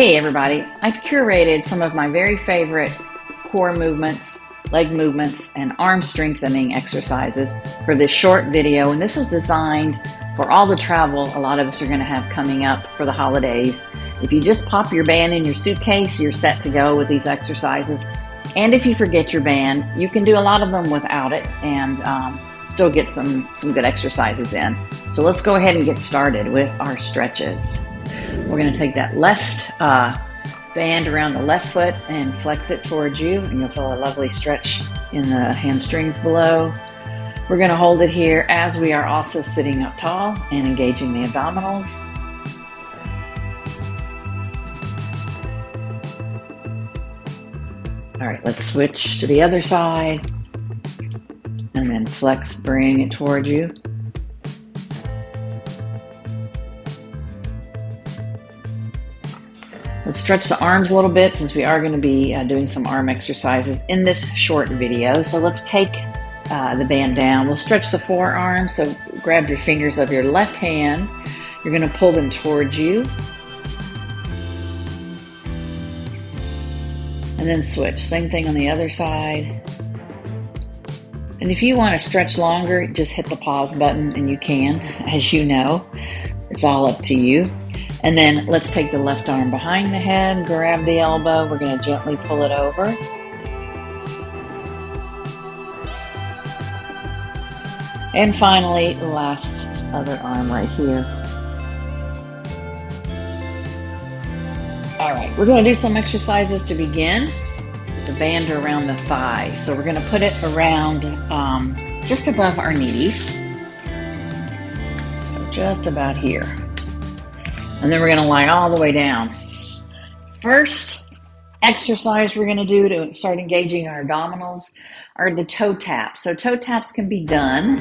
Hey everybody, I've curated some of my very favorite core movements, leg movements, and arm strengthening exercises for this short video. And this was designed for all the travel a lot of us are going to have coming up for the holidays. If you just pop your band in your suitcase, you're set to go with these exercises. And if you forget your band, you can do a lot of them without it and still get some good exercises in. So let's go ahead and get started with our stretches. We're going to take that left band around the left foot and flex it towards you, and you'll feel a lovely stretch in the hamstrings below. We're going to hold it here as we are also sitting up tall and engaging the abdominals. All right, let's switch to the other side and then flex, bring it towards you. Let's stretch the arms a little bit since we are going to be doing some arm exercises in this short video. So let's take the band down. We'll stretch the forearms. So grab your fingers of your left hand. You're going to pull them towards you. And then switch. Same thing on the other side. And if you want to stretch longer, just hit the pause button and you can, as you know. It's all up to you. And then let's take the left arm behind the head, grab the elbow. We're going to gently pull it over. And finally, the last other arm right here. All right, we're going to do some exercises to begin. The band around the thigh. So we're going to put it around just above our knees. So just about here. And then we're going to lie all the way down. First exercise we're going to do to start engaging our abdominals are the toe taps. So toe taps can be done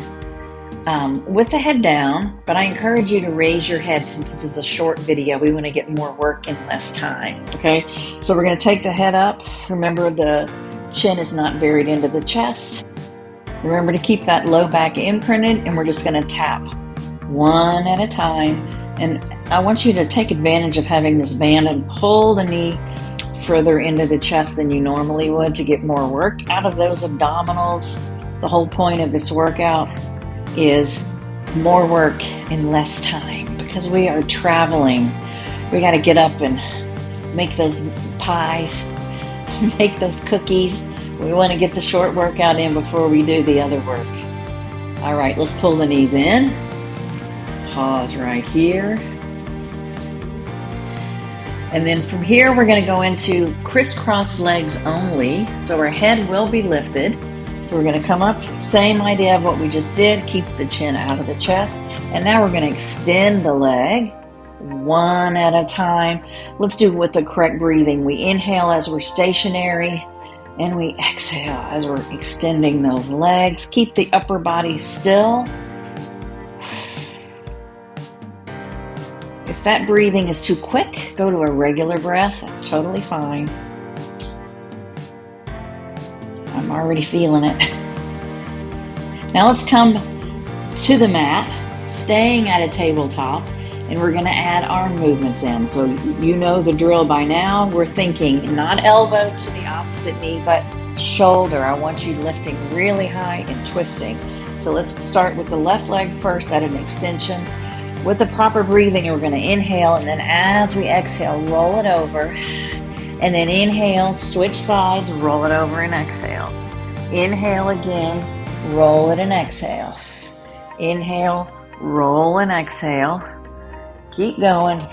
with the head down, but I encourage you to raise your head since this is a short video. We want to get more work in less time, okay? So we're going to take the head up. Remember, the chin is not buried into the chest. Remember to keep that low back imprinted, and we're just going to tap one at a time. And I want you to take advantage of having this band and pull the knee further into the chest than you normally would to get more work out of those abdominals. The whole point of this workout is more work in less time because we are traveling. We got to get up and make those pies, make those cookies. We want to get the short workout in before we do the other work. All right, let's pull the knees in. Pause right here. And then from here, we're going to go into crisscross legs only. So our head will be lifted. So we're going to come up, same idea of what we just did, keep the chin out of the chest. And now we're going to extend the leg one at a time. Let's do it with the correct breathing. We inhale as we're stationary, and we exhale as we're extending those legs. Keep the upper body still. If that breathing is too quick, go to a regular breath. That's totally fine. I'm already feeling it. Now let's come to the mat, staying at a tabletop, and we're going to add arm movements in. So you know the drill by now. We're thinking not elbow to the opposite knee, but shoulder. I want you lifting really high and twisting. So let's start with the left leg first at an extension. With the proper breathing, we're going to inhale, and then as we exhale, roll it over. And then inhale, switch sides, roll it over and exhale. Inhale again, roll it and exhale. Inhale, roll and exhale. Keep going.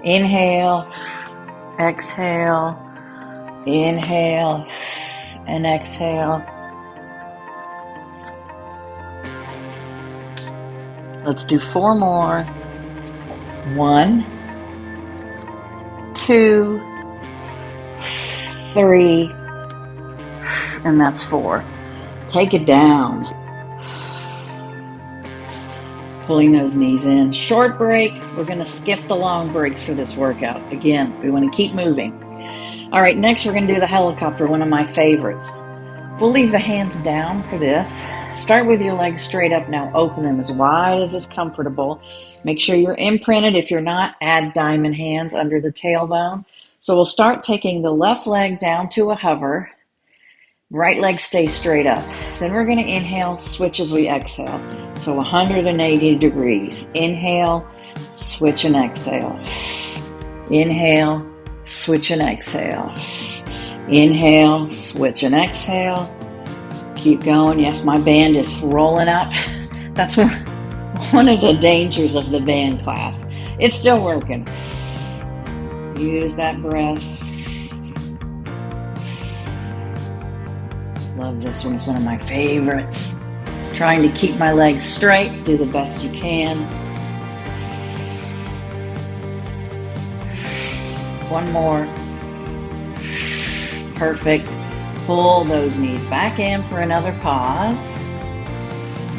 Inhale, exhale, inhale, and exhale. Let's do 4 more. 1, 2, 3, and that's 4. Take it down. Pulling those knees in. Short break. We're going to skip the long breaks for this workout. Again, we want to keep moving. All right, next we're going to do the helicopter, one of my favorites. We'll leave the hands down for this. Start with your legs straight up now. Open them as wide as is comfortable. Make sure you're imprinted. If you're not, add diamond hands under the tailbone. So we'll start taking the left leg down to a hover. Right leg stays straight up. Then we're going to inhale, switch as we exhale. So 180 degrees. Inhale, switch and exhale. Inhale, switch and exhale. Inhale, switch and exhale. Keep going. Yes, my band is rolling up. That's one of the dangers of the band class. It's still working. Use that breath. Love this one. It's one of my favorites. Trying to keep my legs straight. Do the best you can. One more. Perfect. Pull those knees back in for another pause.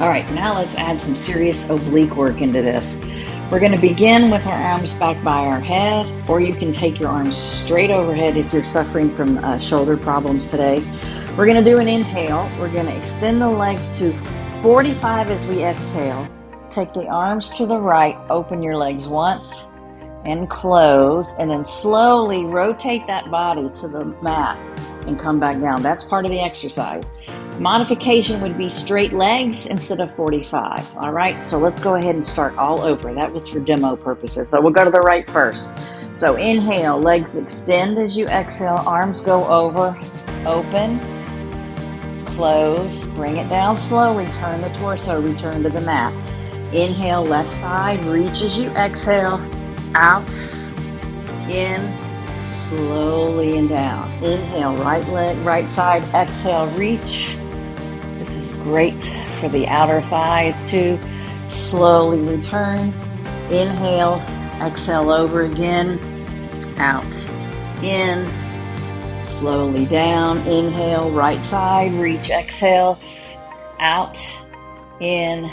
All right, now let's add some serious oblique work into this. We're going to begin with our arms back by our head, or you can take your arms straight overhead if you're suffering from shoulder problems today. We're going to do an inhale. We're going to extend the legs to 45 as we exhale. Take the arms to the right, open your legs once and close, and then slowly rotate that body to the mat and come back down. That's part of the exercise. Modification would be straight legs instead of 45. All right, so let's go ahead and start all over. That was for demo purposes. So we'll go to the right first. So inhale, legs extend as you exhale, arms go over, open, close, bring it down slowly, turn the torso, return to the mat. Inhale, left side, reach as you exhale, out, in, slowly and down. Inhale, right leg, right side, exhale, reach. This is great for the outer thighs too. Slowly return. Inhale, exhale over again, out, in, slowly down. Inhale, right side, reach, exhale, out, in,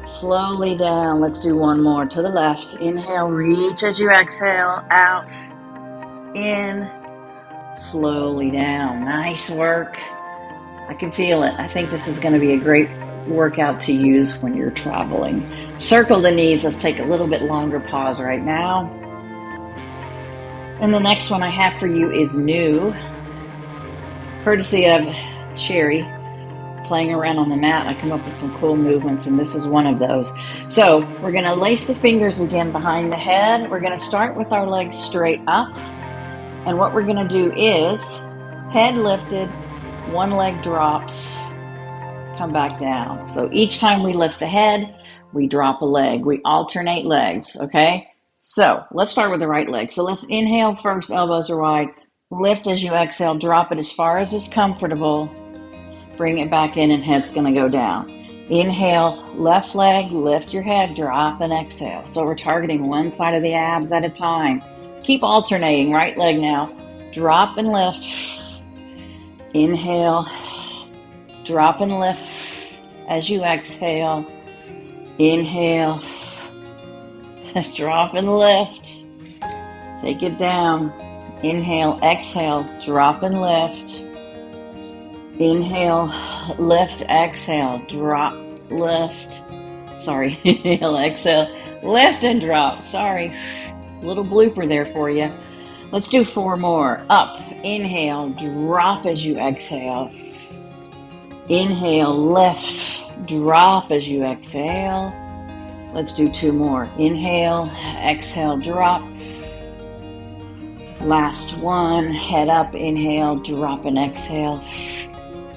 slowly down. Let's do one more to the left. Inhale, reach as you exhale, out, in, slowly down. Nice work. I can feel it. I think this is going to be a great workout to use when you're traveling. Circle the knees. Let's take a little bit longer pause right now. And the next one I have for you is new, courtesy of Sherry. Playing around on the mat, I come up with some cool movements, and this is one of those. So we're going to lace the fingers again behind the head. We're going to start with our legs straight up. And what we're going to do is head lifted, one leg drops, come back down. So each time we lift the head, we drop a leg. We alternate legs, okay? So let's start with the right leg. So let's inhale first, elbows are wide. Lift as you exhale, drop it as far as is comfortable. Bring it back in and head's going to go down. Inhale, left leg, lift your head, drop and exhale. So we're targeting one side of the abs at a time. Keep alternating. Right leg now. Drop and lift. Inhale. Drop and lift as you exhale. Inhale. Drop and lift. Take it down. Inhale, exhale, drop and lift. Inhale, lift, exhale, drop, lift. Sorry, inhale, exhale, lift and drop. Sorry, little blooper there for you. Let's do 4 more. Up, inhale, drop as you exhale. Inhale, lift, drop as you exhale. Let's do 2 more. Inhale, exhale, drop. Last one, head up, inhale, drop and exhale.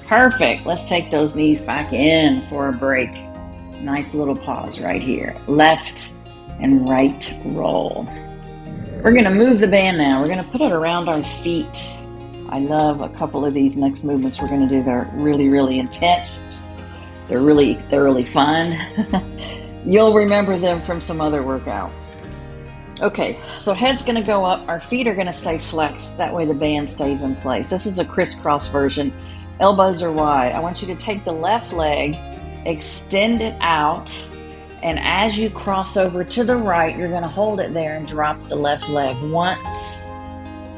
Perfect. Let's take those knees back in for a break. Nice little pause right here. Left and right roll. We're going to move the band now. We're going to put it around our feet. I love a couple of these next movements we're going to do. They're really, really intense. They're really fun. You'll remember them from some other workouts. Okay, so head's going to go up. Our feet are going to stay flexed. That way the band stays in place. This is a crisscross version. Elbows are wide. I want you to take the left leg, extend it out, and as you cross over to the right, you're going to hold it there and drop the left leg once,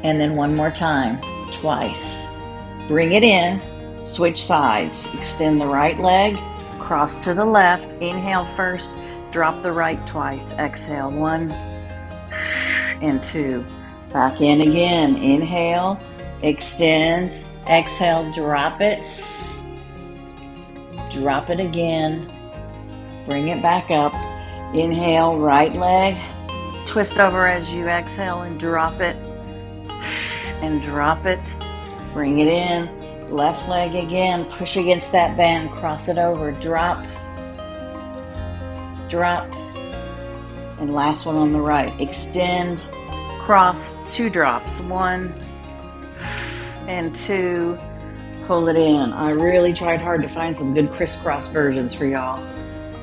and then one more time, twice. Bring it in, switch sides. Extend the right leg, cross to the left. Inhale first, Drop the right twice. Exhale, 1 and 2. Back in again. Inhale, extend, exhale, drop it. Drop it again. Bring it back up. Inhale, right leg. Twist over as you exhale and drop it. And drop it. Bring it in. Left leg again. Push against that band. Cross it over. Drop. Drop. And last one on the right. Extend. Cross. 2 drops. 1 and 2. Pull it in. I really tried hard to find some good crisscross versions for y'all,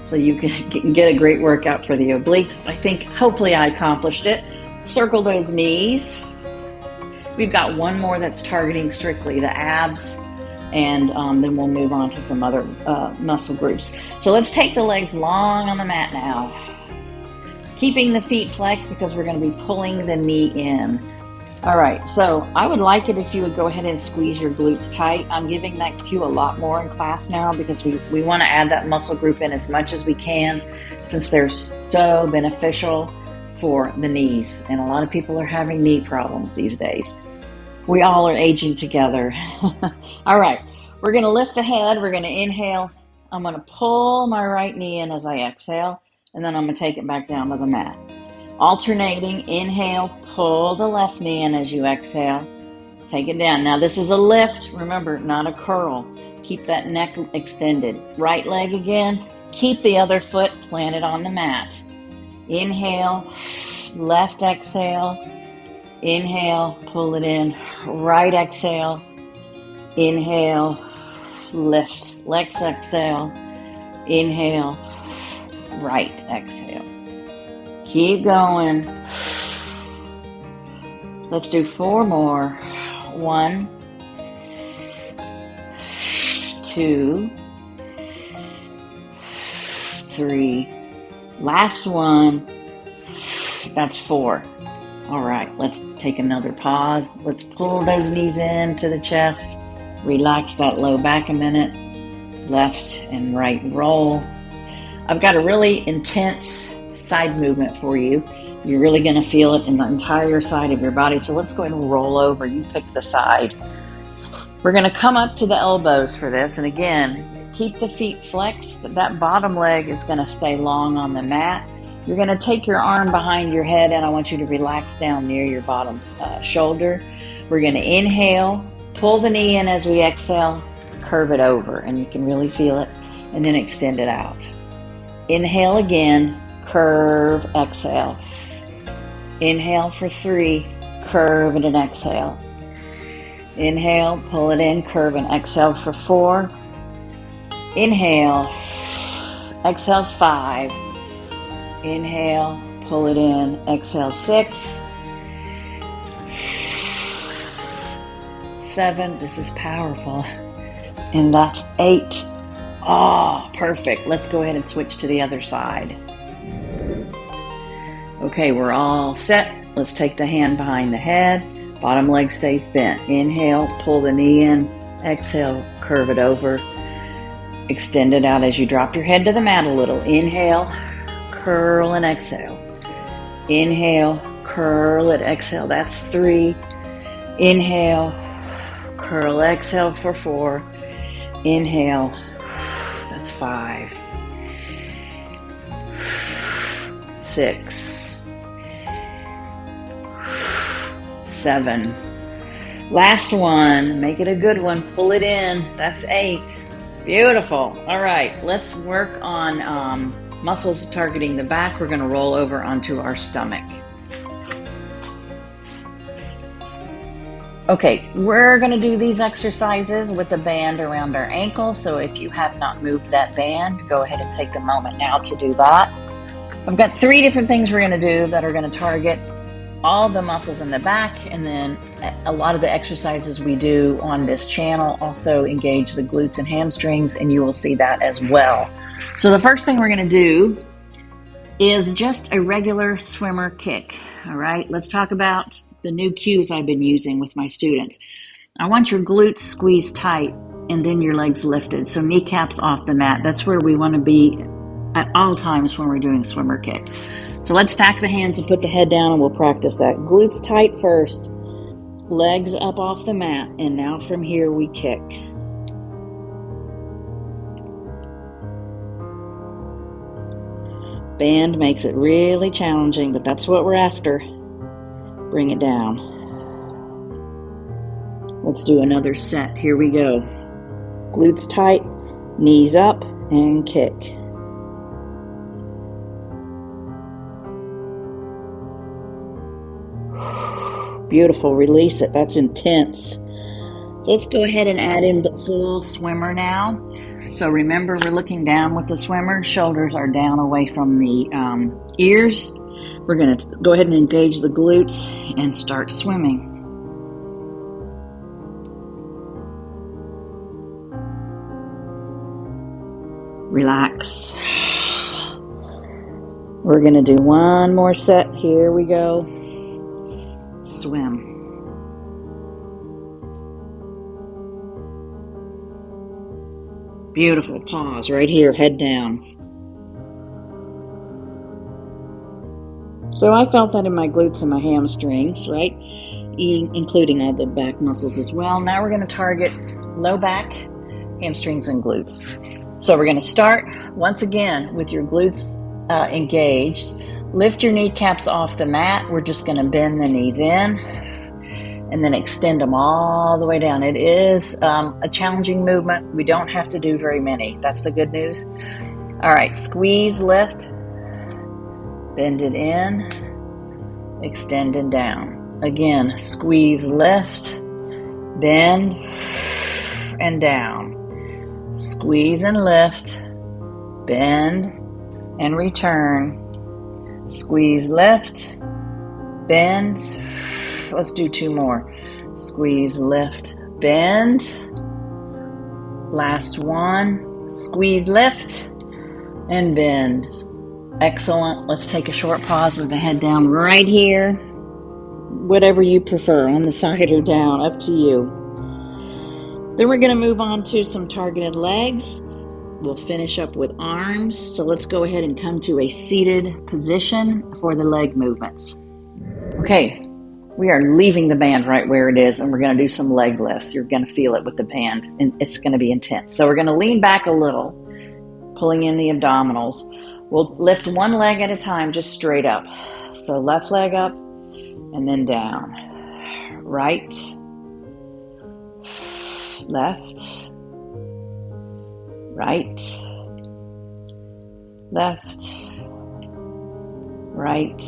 so you can get a great workout for the obliques. I think hopefully I accomplished it. Circle those knees. We've got one more that's targeting strictly the abs, and then we'll move on to some other muscle groups. So let's take the legs long on the mat now. Keeping the feet flexed because we're going to be pulling the knee in. All right, so I would like it if you would go ahead and squeeze your glutes tight. I'm giving that cue a lot more in class now because we want to add that muscle group in as much as we can, since they're so beneficial for the knees. And a lot of people are having knee problems these days. We all are aging together. All right, we're going to lift the head. We're going to inhale. I'm going to pull my right knee in as I exhale, and then I'm going to take it back down to the mat. Alternating, inhale, pull the left knee in as you exhale. Take it down. Now this is a lift, remember, not a curl. Keep that neck extended. Right leg again. Keep the other foot planted on the mat. Inhale, left exhale. Inhale, pull it in. Right exhale. Inhale, lift. Left exhale. Inhale, right exhale. Keep going. Let's do 4 more. 1, 2, 3. Last one. That's 4. All right, let's take another pause. Let's pull those knees into the chest. Relax that low back a minute. Left and right roll. I've got a really intense side movement for you. You're really going to feel it in the entire side of your body. So let's go ahead and roll over. You pick the side. We're going to come up to the elbows for this. And again, keep the feet flexed. That bottom leg is going to stay long on the mat. You're going to take your arm behind your head, and I want you to relax down near your bottom shoulder. We're going to inhale, pull the knee in as we exhale, curve it over, and you can really feel it, and then extend it out. Inhale again. Curve, exhale. Inhale for 3, curve and an exhale. Inhale, pull it in, curve and exhale for 4. Inhale, exhale 5. Inhale, pull it in, exhale 6. 7, this is powerful. And that's 8. Oh, perfect. Let's go ahead and switch to the other side. Okay, we're all set. Let's take the hand behind the head. Bottom leg stays bent. Inhale, pull the knee in. Exhale, curve it over. Extend it out as you drop your head to the mat a little. Inhale, curl and exhale. Inhale, curl it, exhale. That's 3. Inhale, curl, exhale for 4. Inhale, that's 5. 6. 7. Last one. Make it a good one. Pull it in. That's 8. Beautiful. All right. Let's work on muscles targeting the back. We're going to roll over onto our stomach. Okay, we're going to do these exercises with the band around our ankle. So if you have not moved that band, go ahead and take the moment now to do that. I've got 3 different things we're going to do that are going to target all the muscles in the back, and then a lot of the exercises we do on this channel also engage the glutes and hamstrings, and you will see that as well. So the first thing we're going to do is just a regular swimmer kick. All right, let's talk about the new cues I've been using with my students. I want your glutes squeezed tight and then your legs lifted. So kneecaps off the mat. That's where we want to be at all times when we're doing swimmer kick. So let's stack the hands and put the head down and we'll practice that. Glutes tight first, legs up off the mat, and now from here we kick. Bend makes it really challenging, but that's what we're after. Bring it down. Let's do another set. Here we go. Glutes tight, knees up, and kick. Beautiful, release it. That's intense. Let's go ahead and add in the full swimmer now. So remember, we're looking down with the swimmer. Shoulders are down away from the ears. We're going to go ahead and engage the glutes and start swimming. Relax. We're going to do one more set. Here we go. Swim. Beautiful. Pause right here, head down. So I felt that in my glutes and my hamstrings, right? Including all the back muscles as well. Now we're going to target low back, hamstrings, and glutes. So we're going to start once again with your glutes engaged. Lift your kneecaps off the mat. We're just going to bend the knees in and then extend them all the way down. It is a challenging movement. We don't have to do very many. That's the good news. All right, squeeze, lift, bend it in, extend and down. Again, squeeze, lift, bend, and down. Squeeze and lift, bend, and return. Squeeze, lift, bend. Let's do two more. Squeeze, lift, bend. Last one. Squeeze, lift, and bend. Excellent. Let's take a short pause with the head down right here. Whatever you prefer, on the side or down, up to you. Then we're going to move on to some targeted legs. We'll finish up with arms. So let's go ahead and come to a seated position for the leg movements. Okay, we are leaving the band right where it is, and we're going to do some leg lifts. You're going to feel it with the band, and it's going to be intense. So we're going to lean back a little, pulling in the abdominals. We'll lift one leg at a time, just straight up. So left leg up, and then down. Right, left, right, left, right,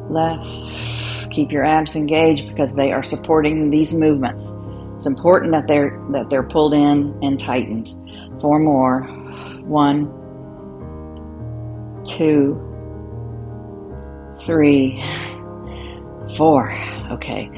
left. Keep your abs engaged because they are supporting these movements. It's important that they're pulled in and tightened. 4 more. 1, 2, 3, 4. Okay.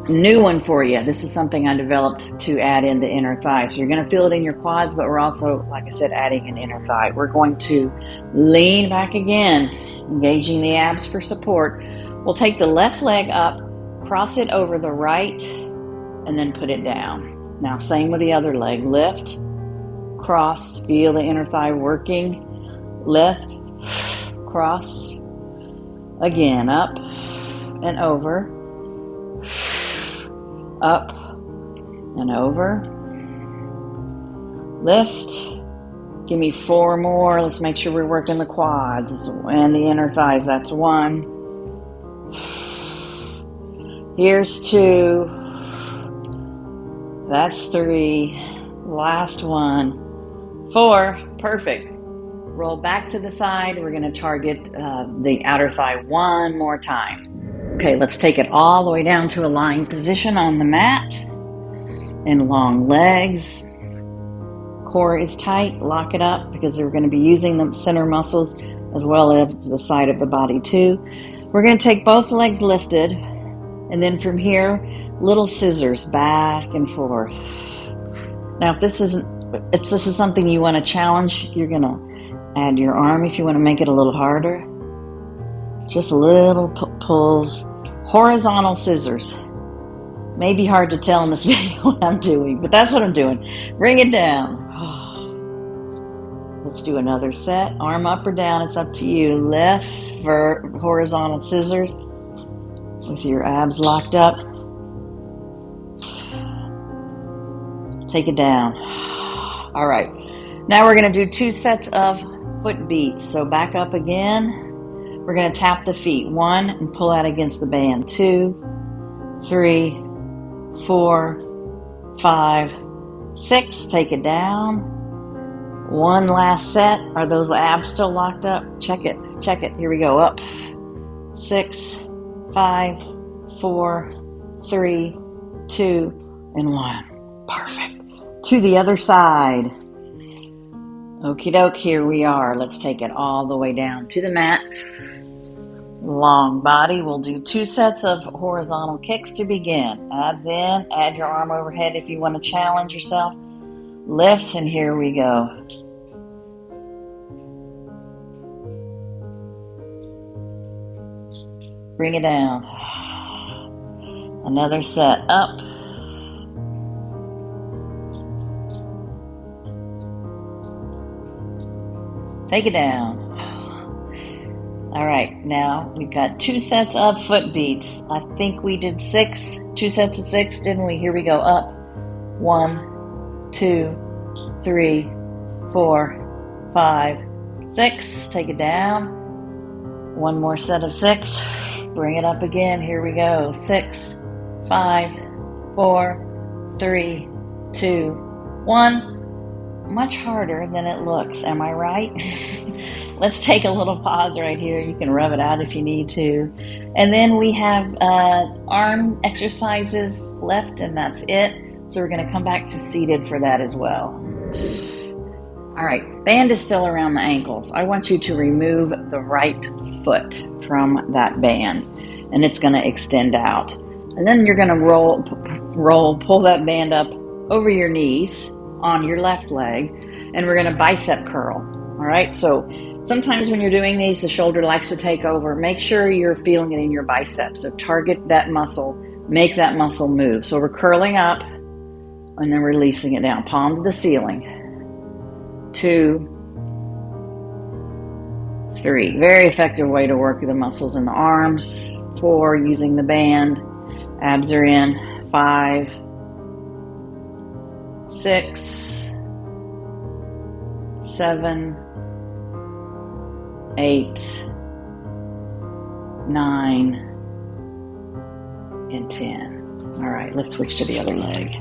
New one for you. This is something I developed to add in the inner thigh. So you're going to feel it in your quads, but we're also, like I said, adding an inner thigh. We're going to lean back again, engaging the abs for support. We'll take the left leg up, cross it over the right, and then put it down. Now, same with the other leg. Lift, cross, feel the inner thigh working. Lift, cross, again, up and over. Up and over. Lift. Give me 4 more. Let's make sure we're working the quads and the inner thighs. That's 1. Here's 2. That's 3. Last one. 4. Perfect. Roll back to the side. We're going to target the outer thigh one more time. Okay, let's take it all the way down to a lying position on the mat. And long legs. Core is tight. Lock it up because we're going to be using the center muscles as well as the side of the body too. We're going to take both legs lifted. And then from here, little scissors back and forth. Now, if this is something you want to challenge, you're going to add your arm if you want to make it a little harder. Just little pulls. Horizontal scissors. May be hard to tell in this video what I'm doing, but that's what I'm doing. Bring it down. Let's do another set. Arm up or down, it's up to you. Left horizontal scissors with your abs locked up. Take it down. All right. Now we're going to do 2 sets of foot beats. So back up again. We're going to tap the feet. 1 and pull out against the band. 2, 3, 4, 5, 6. Take it down. 1 last set. Are those abs still locked up? Check it. Check it. Here we go. Up. 6, 5, 4, 3, 2, and 1. Perfect. To the other side. Okie doke, here we are. Let's take it all the way down to the mat. Long body. We'll do 2 sets of horizontal kicks to begin. Abs in. Add your arm overhead if you want to challenge yourself. Lift, and here we go. Bring it down. Another set. Up. Take it down. All right, now we've got 2 sets of foot beats. I think we did 6, 2 sets of 6, didn't we? Here we go. Up. 1, 2, 3, 4, 5, 6. Take it down. 1 more set of 6. Bring it up again. Here we go. 6, 5, 4, 3, 2, 1. Much harder than it looks. Am I right? Let's take a little pause right here. You can rub it out if you need to. And then we have arm exercises left, and that's it. So we're going to come back to seated for that as well. All right, band is still around the ankles. I want you to remove the right foot from that band, and it's going to extend out. And then you're going to pull that band up over your knees on your left leg, and we're going to bicep curl. All right, so sometimes when you're doing these, the shoulder likes to take over. Make sure you're feeling it in your biceps. So target that muscle, make that muscle move. So we're curling up and then releasing it down, palm to the ceiling. 2, 3. Very effective way to work the muscles in the arms. 4, using the band. Abs are in. 5, 6, 7, 8, 9, and 10. All right, let's switch to the other leg.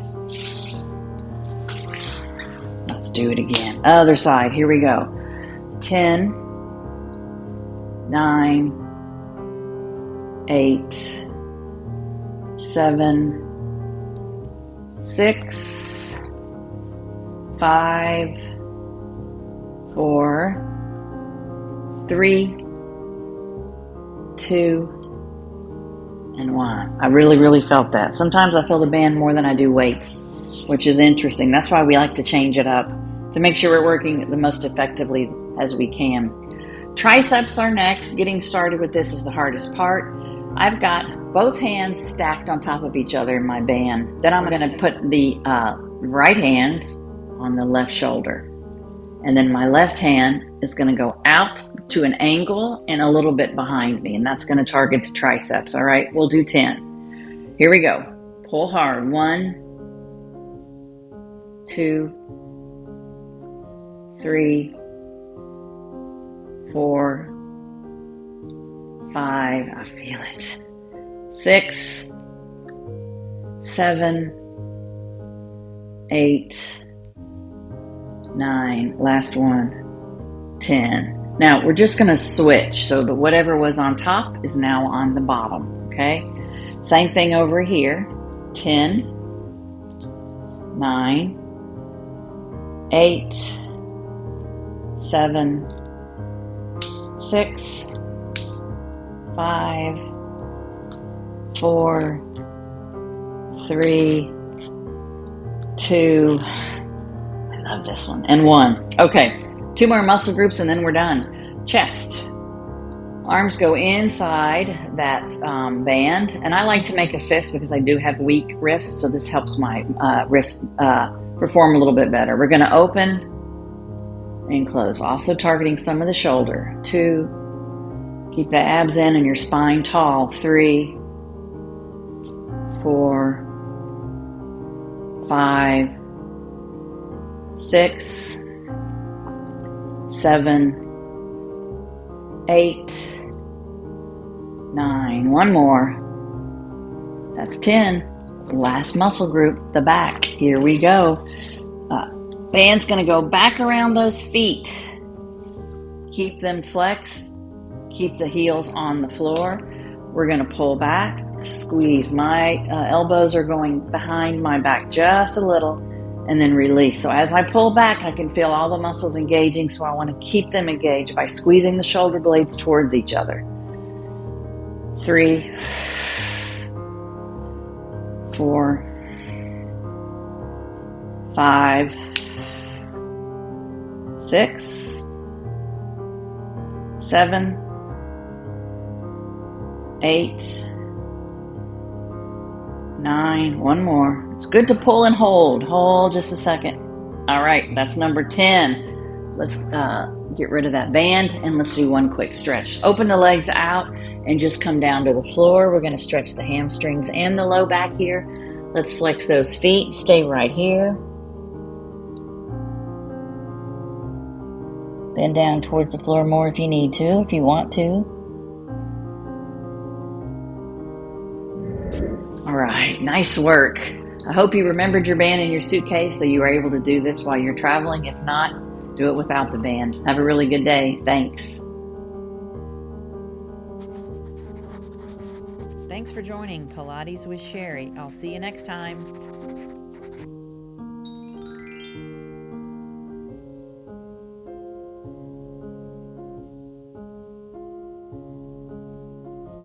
Let's do it again. Other side, here we go. 10, 9, 8, 7, 6, 5, 4, 3, 2, and 1. I really felt that. Sometimes I feel the band more than I do weights, which is interesting. That's why we like to change it up to make sure we're working the most effectively as we can. Triceps are next. Getting started with this is the hardest part. I've got both hands stacked on top of each other in my band. Then I'm going to put the right hand on the left shoulder. And then my left hand is going to go out to an angle and a little bit behind me. And that's going to target the triceps. All right, we'll do 10. Here we go. Pull hard. 1, 2, 3, 4, 5. I feel it. 6, 7, 8, 9, last one, 10. Now we're just going to switch so that whatever was on top is now on the bottom. Okay, same thing over here. 10, 9, 8, 7, 6, 5, 4, 3, 2. Love this one. And 1. Okay, 2 more muscle groups and then we're done. Chest. Arms go inside that band. And I like to make a fist because I do have weak wrists. So this helps my wrist perform a little bit better. We're going to open and close. Also targeting some of the shoulder. 2, keep the abs in and your spine tall. 3, 4, 5, 6, 7, 8, 9. One more. That's 10. Last muscle group, the back. Here we go. Band's going to go back around those feet. Keep them flexed. Keep the heels on the floor. We're going to pull back, squeeze. My elbows are going behind my back just a little, and then release. So as I pull back, I can feel all the muscles engaging, so I want to keep them engaged by squeezing the shoulder blades towards each other. 3, 4, 5, 6, 7, 8, 9. One more. It's good to pull and hold. Hold just a second. All right, that's number 10. Let's get rid of that band and let's do one quick stretch. Open the legs out and just come down to the floor. We're going to stretch the hamstrings and the low back here. Let's flex those feet. Stay right here. Bend down towards the floor more if you need to, if you want to. All right, nice work. I hope you remembered your band in your suitcase so you were able to do this while you're traveling. If not, do it without the band. Have a really good day. Thanks. Thanks for joining Pilates with Sherry. I'll see you next time.